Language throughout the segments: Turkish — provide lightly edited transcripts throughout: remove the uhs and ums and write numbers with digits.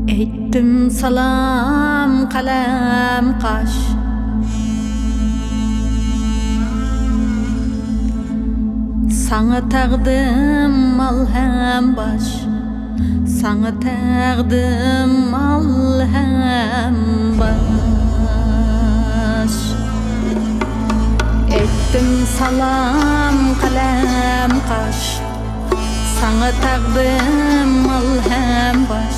Ettim salam kalem kaş, sana taqdim malhem baş, sana taqdim malhem baş. Ettim salam kalem kaş, sana taqdim malhem baş,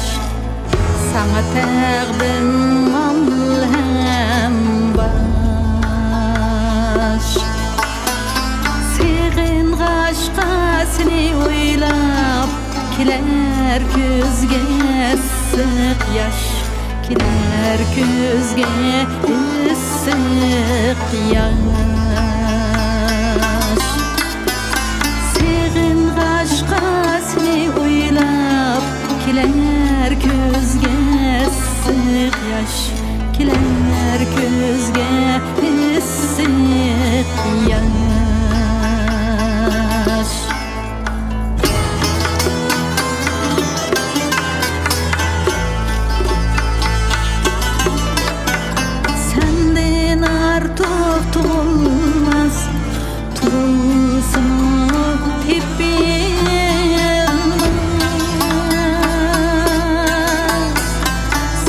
sana taqdim malhem baş. Seğin aşka seni oylap, kiler közge ıssık yaş, kiler közge ıssık yaş. Seğin aşka seni oylap, kiler közge ıssık yaş, kiler közge ıssık yaş. Senden artık tutulmaz, tutulsun hep bilmez.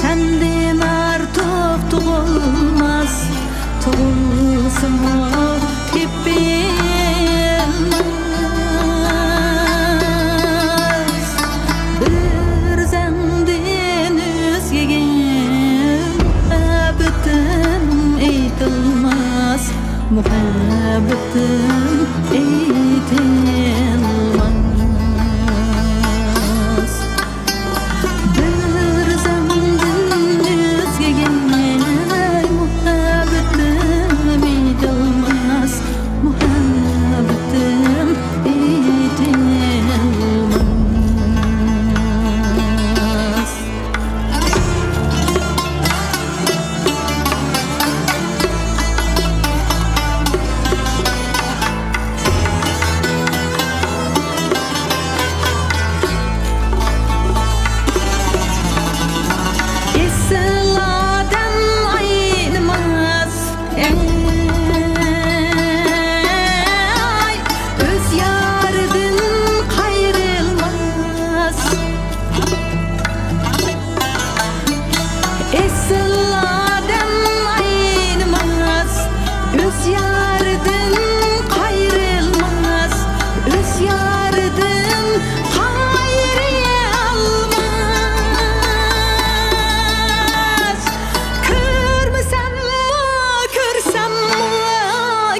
Senden artık tutulmaz, tutulsun hep bilmez. Bir senden özgege muhabbetim eytilmez, muhabbetim eytilmez. Bir senden özgege muhabbetim eytilmez, muhabbetim eytilmez. Eseladan ayılmaz, öz yardan kayrılmaz. Eseladan ayılmaz, öz yardan kayrılmaz, öz yardan kayrılmaz. Körmüsem mi, körsem mi,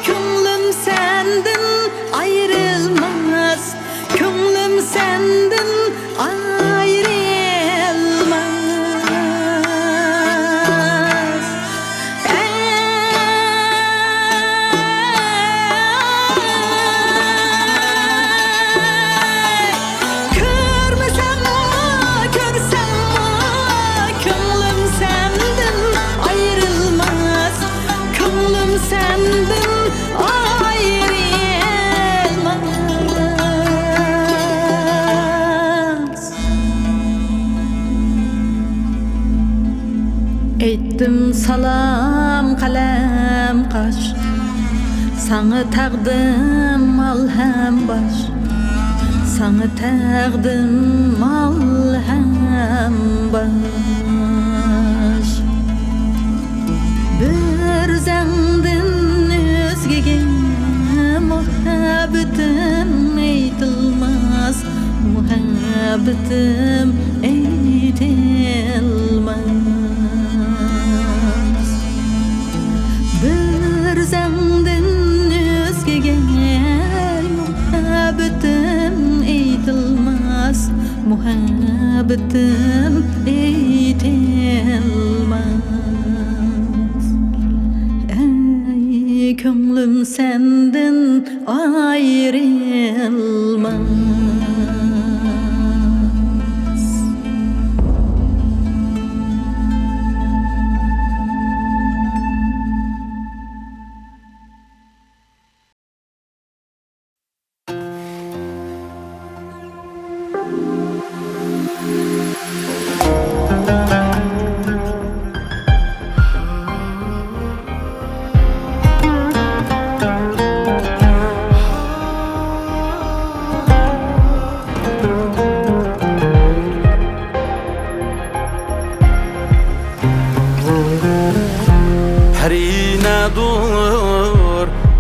könlüm senden ayrılmaz, könlüm senden ayrılmaz. Körmüsem mi, körsem mi, könlüm senden ayrılmaz, könlüm senden ayrılmaz. Ettim salam kalem kaş, sana taqdim malhem baş, sana taqdim malhem baş. Bir senden özgege muhabbetim eytilmaz, muhabbetim muhabbetim eytilmez. Bir zengden özgege muhabbetim eytilmez, muhabbetim eytilmez. Ey könglim senden ayrılmaz.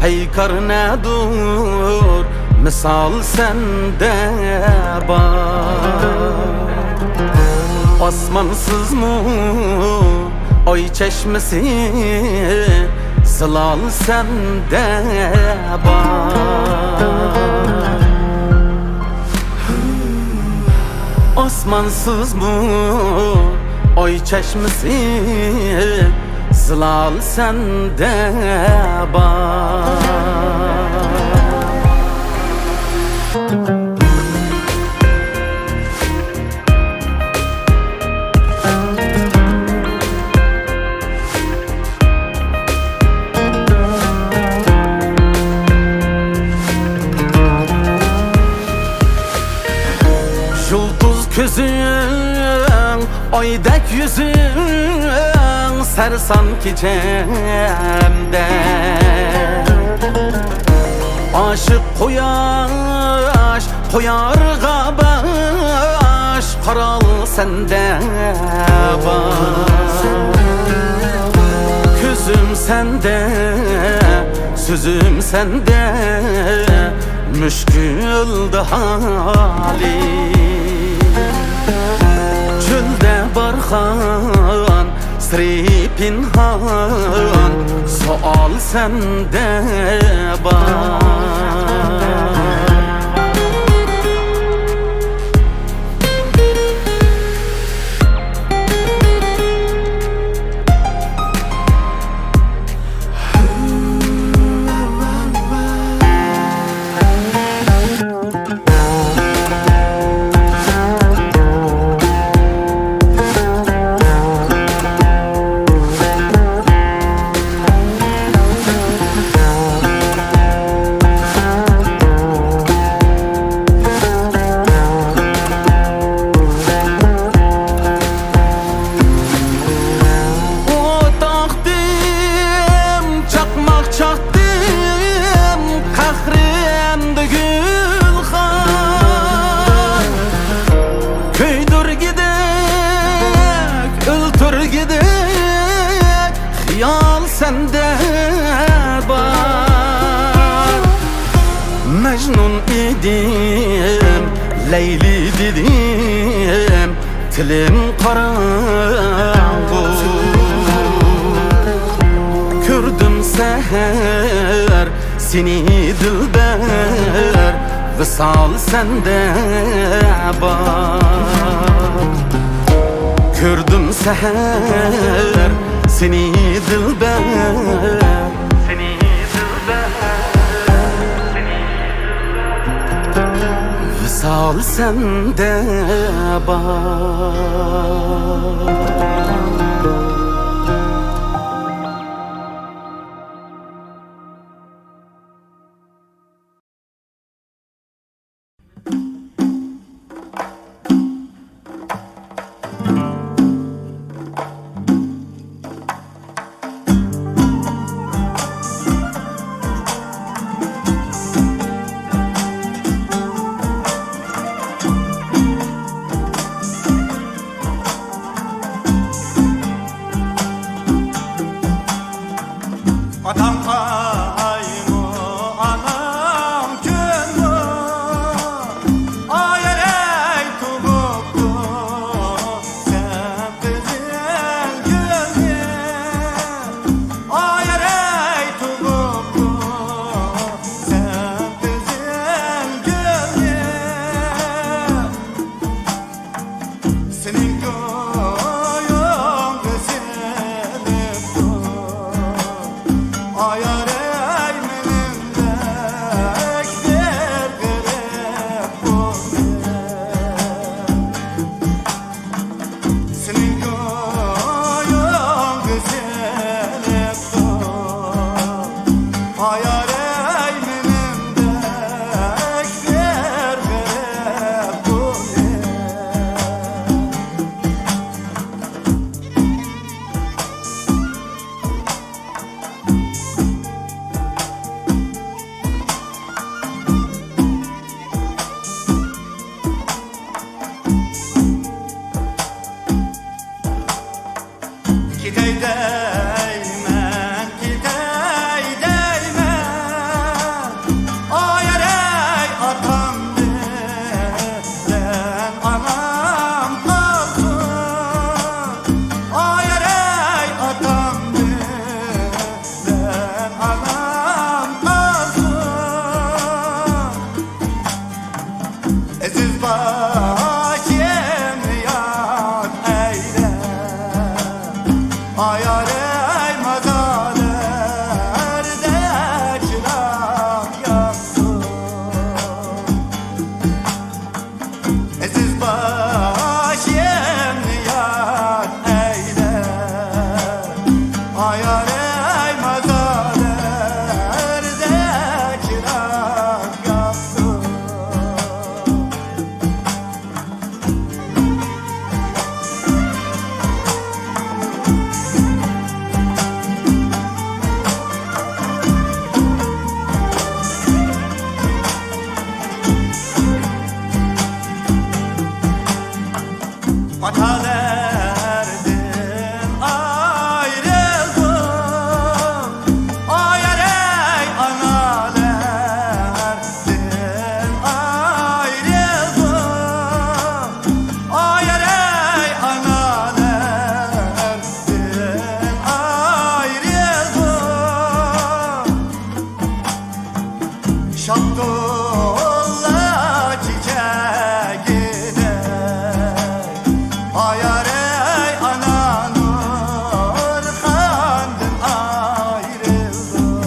Peykar ne dur, misal sende var. Osmansız mı oy çeşmesi, zılal sende var. Osmansız mı oy çeşmesi, zılal sende var. Yıldız gözün, oydek yüzün, sersan kicemde. Aşık koyaş, koyarga baş, karal sende var. Gözüm sende, sözüm sende, müşküldü hali. Çölde barhan, sri pinhan, sual sende var. Sende var. Mecnun idim, Leyli dedim, tilim karanlık. Gördüm seher seni dilber, vısal sende var. Gördüm seher seni dilber, seni dilber, seni dilber, vısal sende var. Atalardan ayrıldım. Ay ey analardan ayrıldım. Ay ey analardan ayrıldım. Şabdulla çiçeğine ay ey ananur kandım ayrıldım.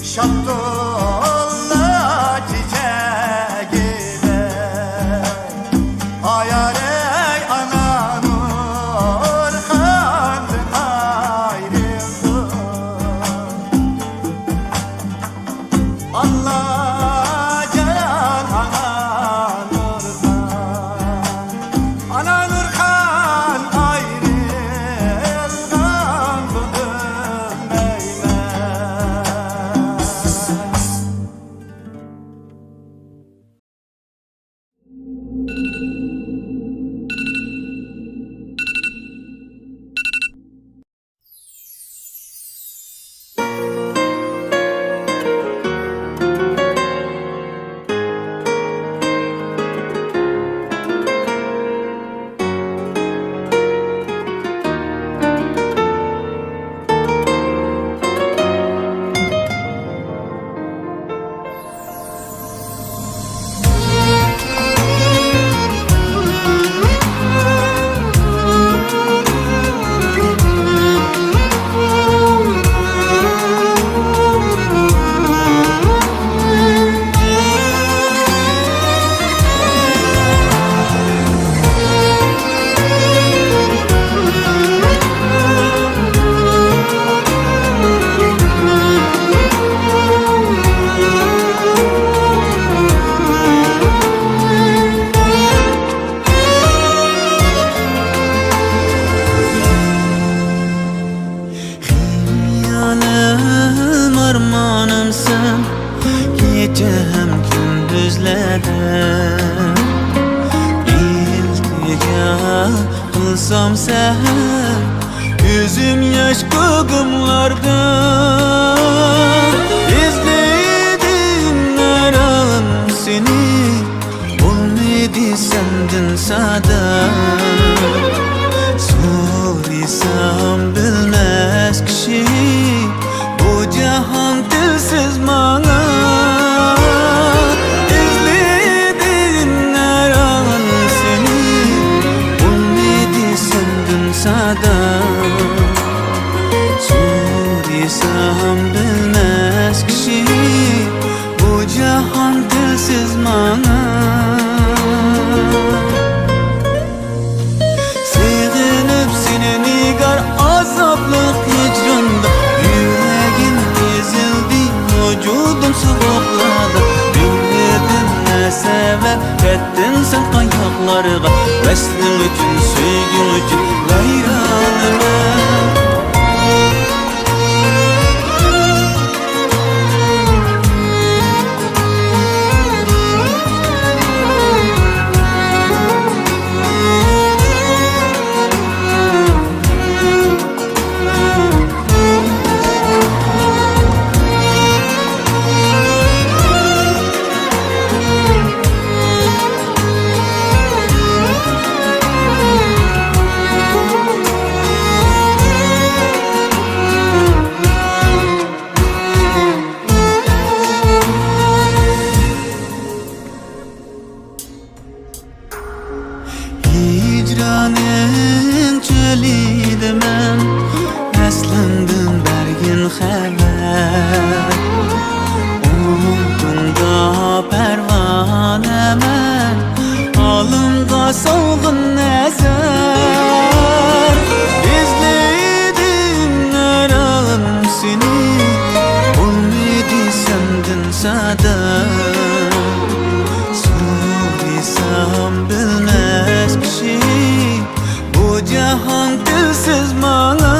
Şabdulla çiçeğine ay ey ananur kandım ayrıldım. Allah can Ana Nurhan ayrılgan bu dönmeymen. Hayalim armanımsın gecem gündüzlerim İltica kılsam seher yüzüm yaş kıgımlarda İzledim aram seni olmadı sendin sada Sorsam bilmez kişi bu cihan dilsiz bana İzledim aran seni olmadı sendin sada Sorsam bilmez kişi bu cihan dilsiz bana Sevginip seni nigar azaplık hicranda Yüreğim ezildi vücudum soğukladı Bilmedin ne sebep ettin sen ayaklarıma Veslin için sevgin için gayranıma Hicranın çölüydü men Eslendim bergin haber Umudumda pervane men Alımda solgun nezer İzledim aram seni olmadı sendin sada Sorsam bilmez kişi bu cihan dilsiz bana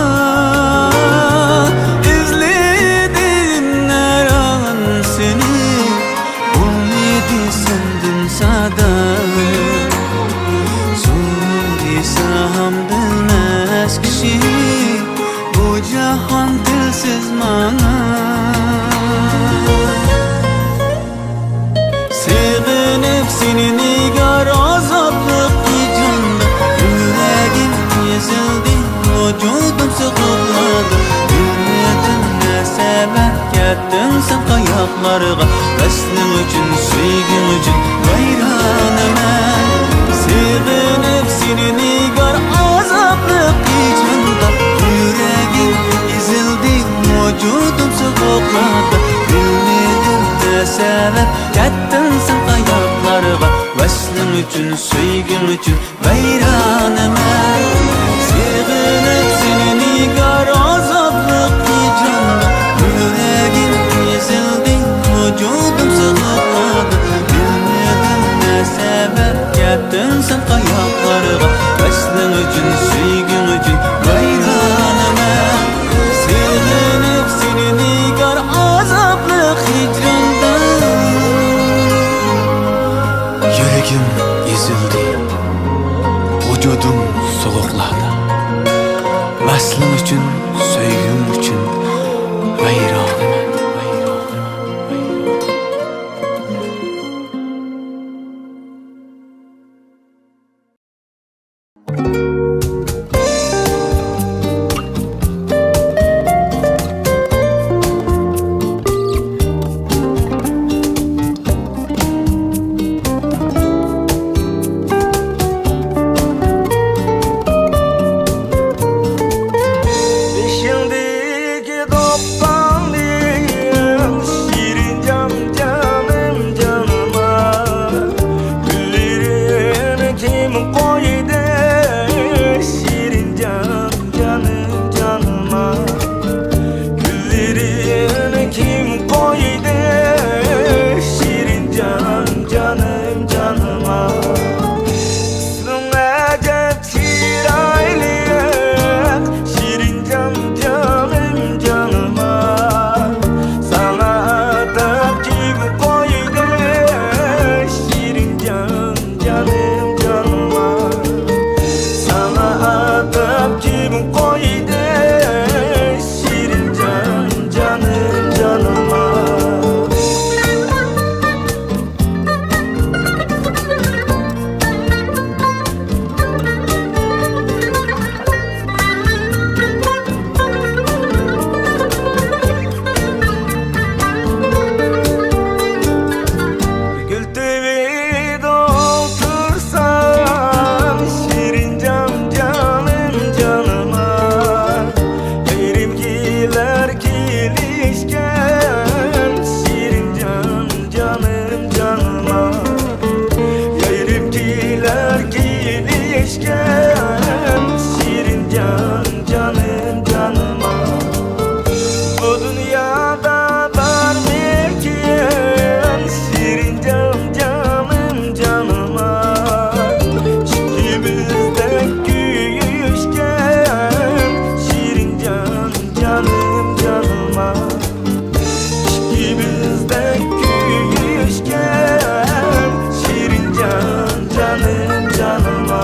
İzledim aran seni olmadı sendin sada ayaklarga Vesling üçün, süygün üçün hayranıman Sığınıp seni nigar azaplık hicranda Yüreğim ezildi vücudum soğukladı Bilmedim ne sebep yattın sen ayaklarga Vesling üçün, süygün üçün hayranıman Sığınıp seni nigar azaplık hicranda Yüreğim ezildi vücudum soğukladı Bilmedim ne sebep yattın sen ayaklarga Vesling üçün, süygün üçün hayranıman Sığınıp seni nigar azaplık hicranda Yüreğim ezildi vücudum soğukladı Vesling üçün, süygün üçün hayranıman Peşindeki toplandım şirin canım canıma Güllerini kim koydu şirin canım canıma Güllerini kim koydu şirin canım canıma Acep çiraylık şirin canım canıma Sana atıp kim koydu şirin canım canıma Sana atıp kim koydu şirin canım canıma Gül TV'de otursan şirin canım canıma Erimgiler kilişken şirin canım canıma Erimgiler kilişken şirin canım canıma Bu dünyada var mekan şirin canım canıma İkimizde güyüşken şirin canım canıma İkimizde güyüşken şirin canım canıma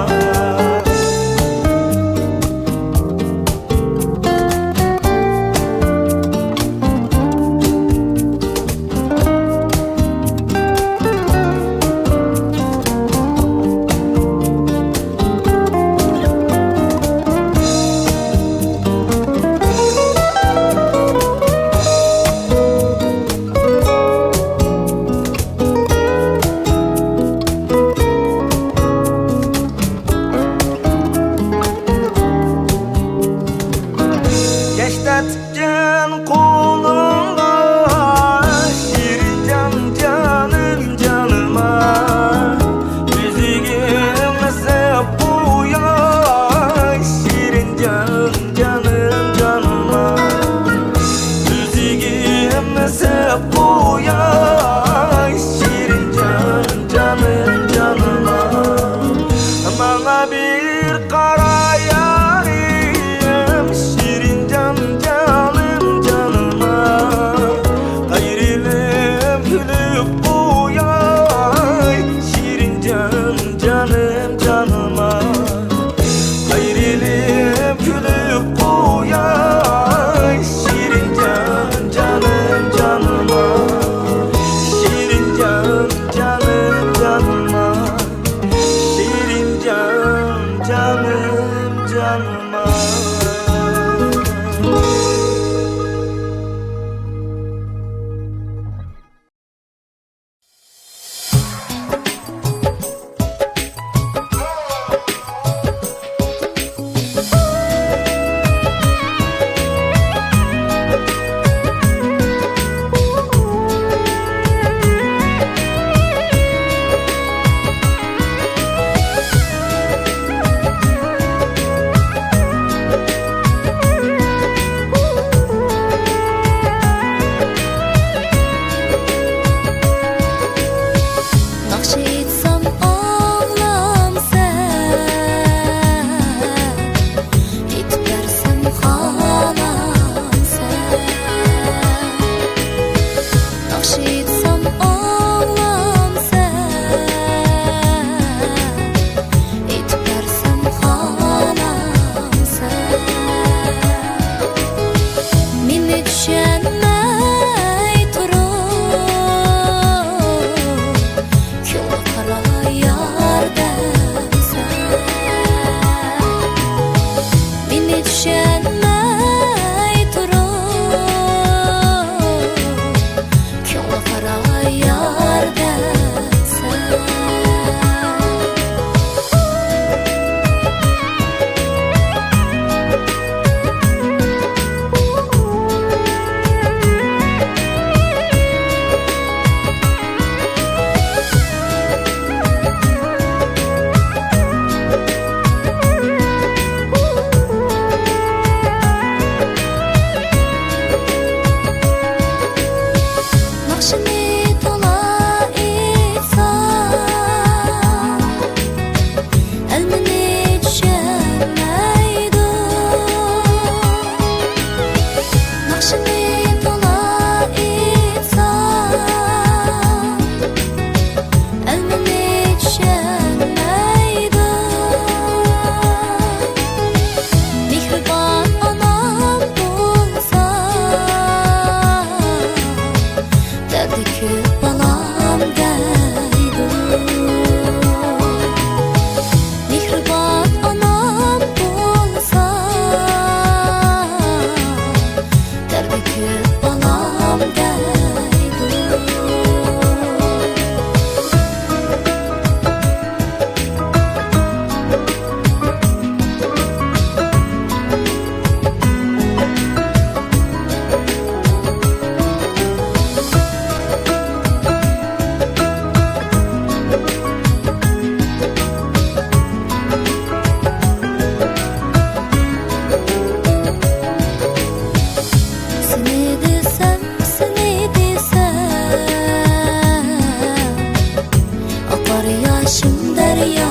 yaşım derya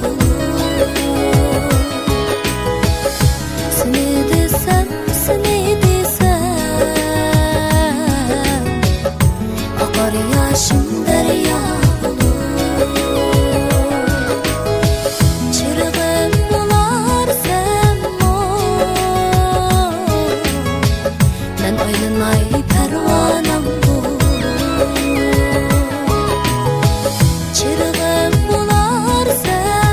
olur. Seni desem, seni desem, akar yaşım derya olur. Çırağım olar sen ol, ben oynanay pervanam olur. Çırağım olar sen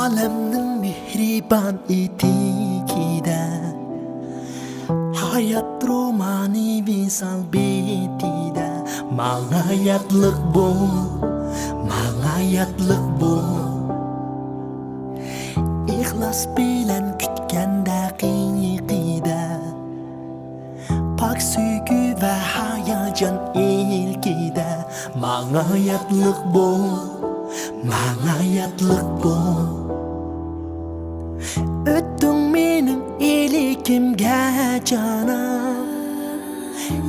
Alemning mehriban etikide Hayat romani visal betide Mangayatlık bu, mangayatlık bu İhlas bilen kütken daqiqide Pak sügü ve hayacan ilkide Mangayatlık bu, mangayatlık bu Öttün menin ilikimge canım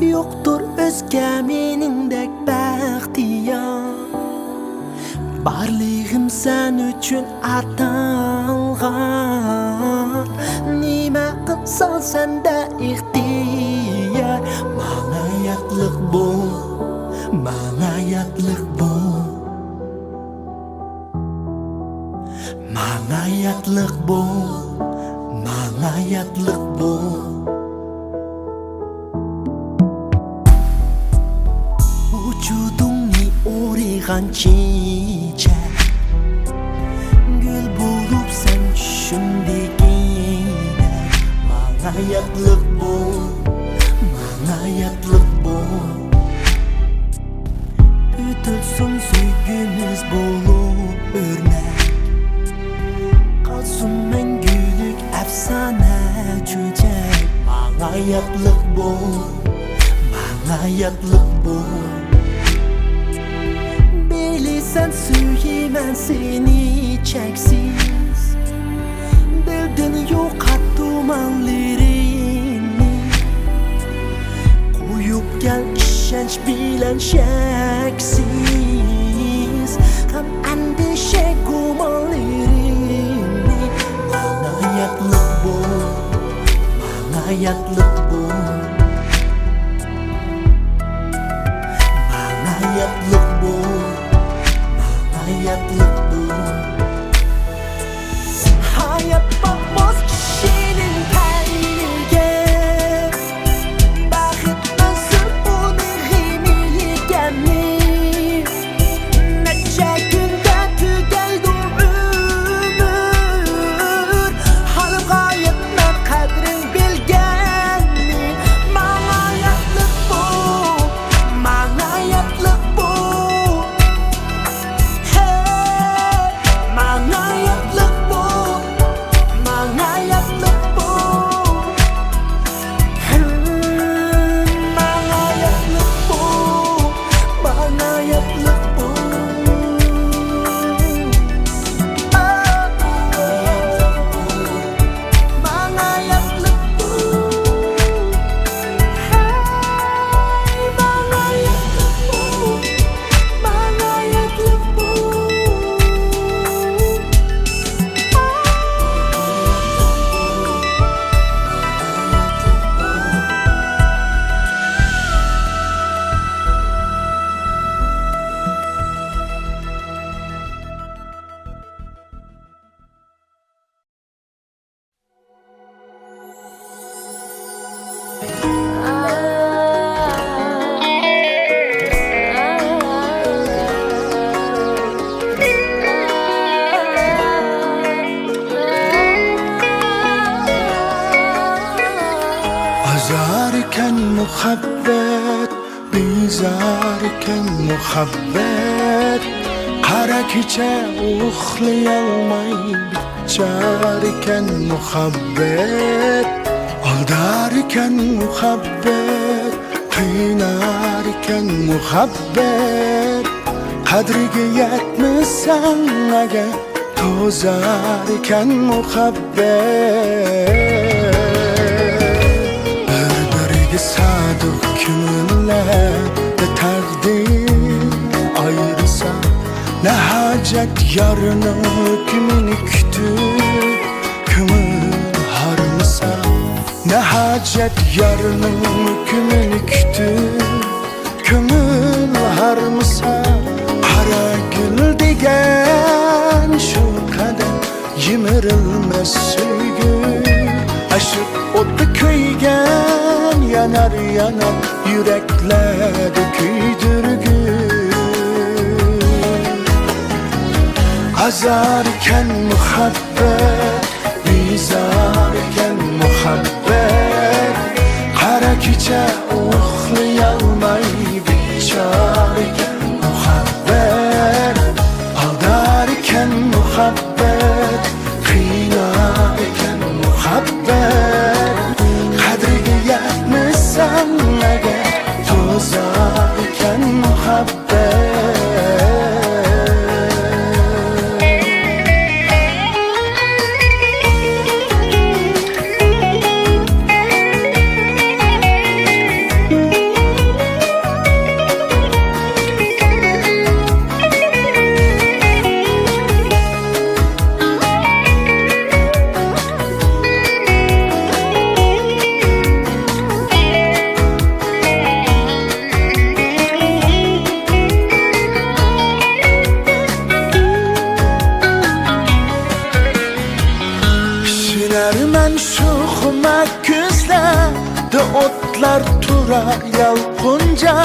Yoktur özge menindek bəxtiyar Barlığım sen üçün atalğan Nime qılsan sende ixtiyar Mangayatlık bu, mangayatlık bu Mangayatlık bu, mangayatlık bu Vücudumni o'raygan chechak Gül bulup sen shundagina Mangayatlık bu, mangayatlık bu Büdülsün süygümüz bulup örnek Kalsın mengülük efsane çöçek Mangayatlık bu, mangayatlık bu Bilirsen süyeymen seni çeksiz Bildin yok at dumanlarını Koyup gel işenç bilen şeksiz Hem endişe kumanlarını Mangayatlık bu, mangayatlık bu Mangayatlık bu, mangayatlık bu Hayat bakmaz kişinin paylige Baxit nasıl bunu giymeyegenli Neçe günde tügeldi ömür Halim gayetmen kadrin bilgenli Mangayatlık bu, mangayatlık bu Hey, mangayatlık bu, mangayatlık bu Mangayatlık bu, mangayatlık bu Mangayatlık bu Hey, mangayatlık bu, mangayatlık bu Azarken muhabbet, bizarken muhabbet Qara kecha uxlayolmay bitjarken muhabbet Aldarken muhabbet, qiynarken muhabbet Qadriga yetmasan agar to'zarken muhabbet Bir-biriga saduq ko'ngillarda taqdir ayirsa Ne hacet yarının hükmünü kütüp Kımıl harmısa Ne hacet yarının hükmünü kütüp Kımıl harmısa Qara gül degen şu kadar Yimirilmez sevgi Aşık o'tda kuygan Yanar yanar yüreklerde küydürgü Bezar iken muhabbet, bizar iken muhabbet. Qara kecha uxlayolmay bichor iken muhabbet. Aldar iken muhabbet, qiynoq iken muhabbet. Qadriga yetmasam agar, to'zoq iken muhabbet. Pişirermen şu xumak gözlərdə otlar tura yalqınca.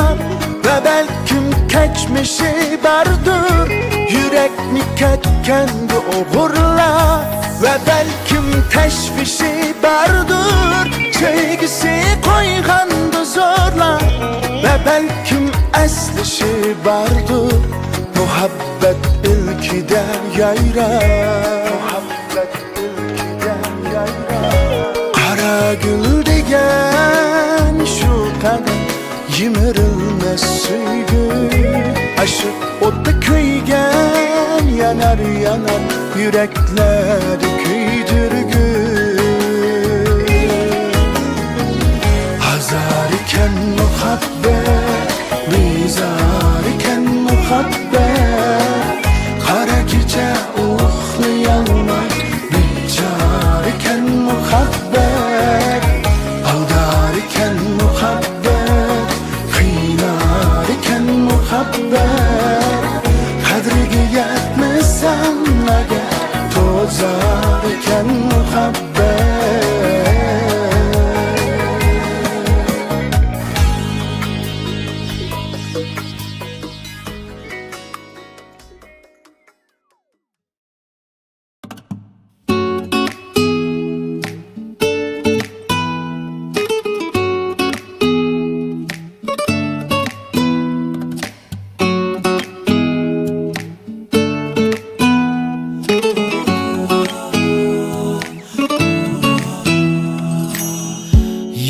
Ve belkim keçmişi bardır, yürekni ketkendi oğurlar. Ve belkim teşvişi bardır, çeygisi koygandı zorla. Ve belkim eslişi bardır, muhabbet ilkide yayrar. Qara gül degen şu kadar yimirilmez sevgi. Aşık otu köygen yanar yanar yürekleri küydürgün. Hazar iken muhabbet, bizar iken muhabbet. Qara kecha uxlayolmay bichor iken muhabbet. Aldar iken muhabbet, qiynar iken muhabbet. Qadriga yetmasam agar, to'zar iken muhabbet.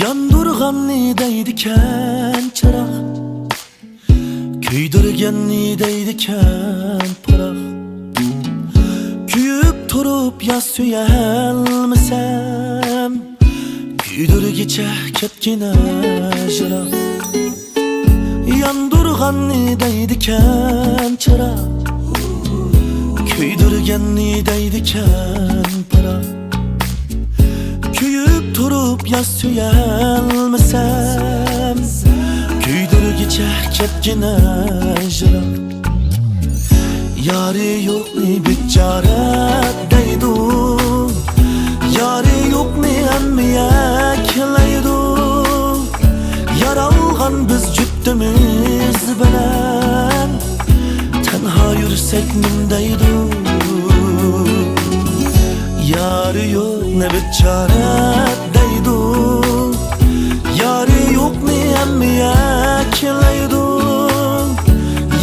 Yandırgan nideydiken çırak, küydürgen nideydiken pırak. Küyüp turup yaz süyelmesem, küydürgiçe ketgine jırak. Yandırgan nideydiken çırak, küydürgen nideydiken pırak. Küyüp turup yaz süyelmesem, küydürgiçe ketgine jırak. Yari yok ni biçare deydu, yari yok ni emmiyeklaydu. Yaralgan biz cüttümüz bilen, tenha yürüsek nimdeydu. Yari yok ne biçare deydu, yari yok ni emmiyeklaydu.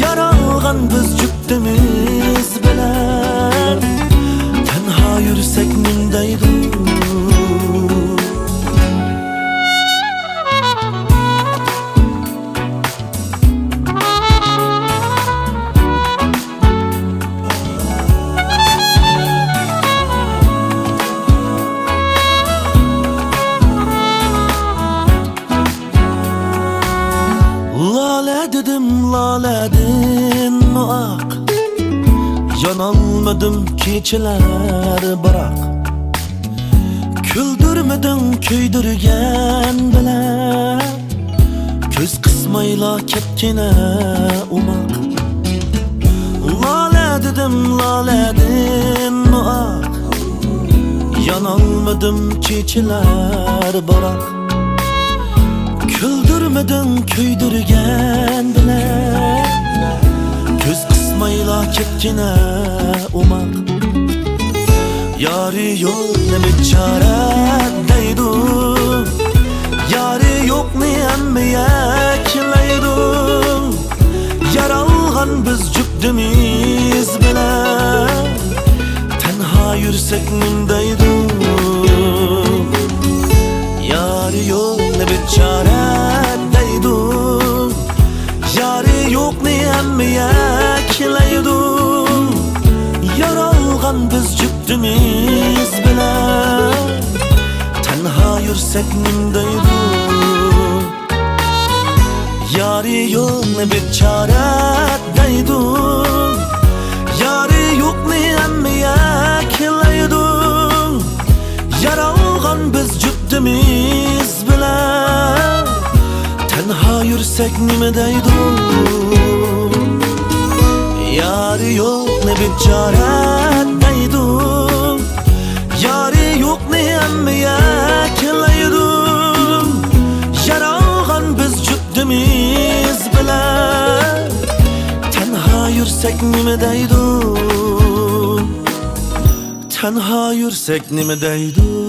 Yaralgan biz cüttümüz bilen, tenha yürüsek nimdeydu. Lale dedim laledin muak, yanalmadım keçiler bırak. Küldürmedin küydürgen bilen, göz kısmayla ketgine umak. Lale dedim laledin muak, yanalmadım keçiler bırak. Küldürmedin küydürgen bilen, göz kısmayla ketgine umak. yok ne bichare deydi Yari yok ne emmeye kilaydi Yaralgan biz cübdimiz bilen Tenha yürsek nimdeydi Yari yok ne bichare deydi Yari yok ne emmeye kilaydi Yaralgan biz cübdimiz bilen Tenha yürsek nimdeydi Yari yok ne bichare deydi Yari yok ne emmeye kilaydi Yaralgan biz cübdimiz bilen Tenha yürsek nimdeydi Yari yok ne bichare deydi Yari yok ne emmeye kilaydi Yaralgan biz cübdimiz bilen Tenha yürsek nimdeydi Tenha yürsek nimdeydi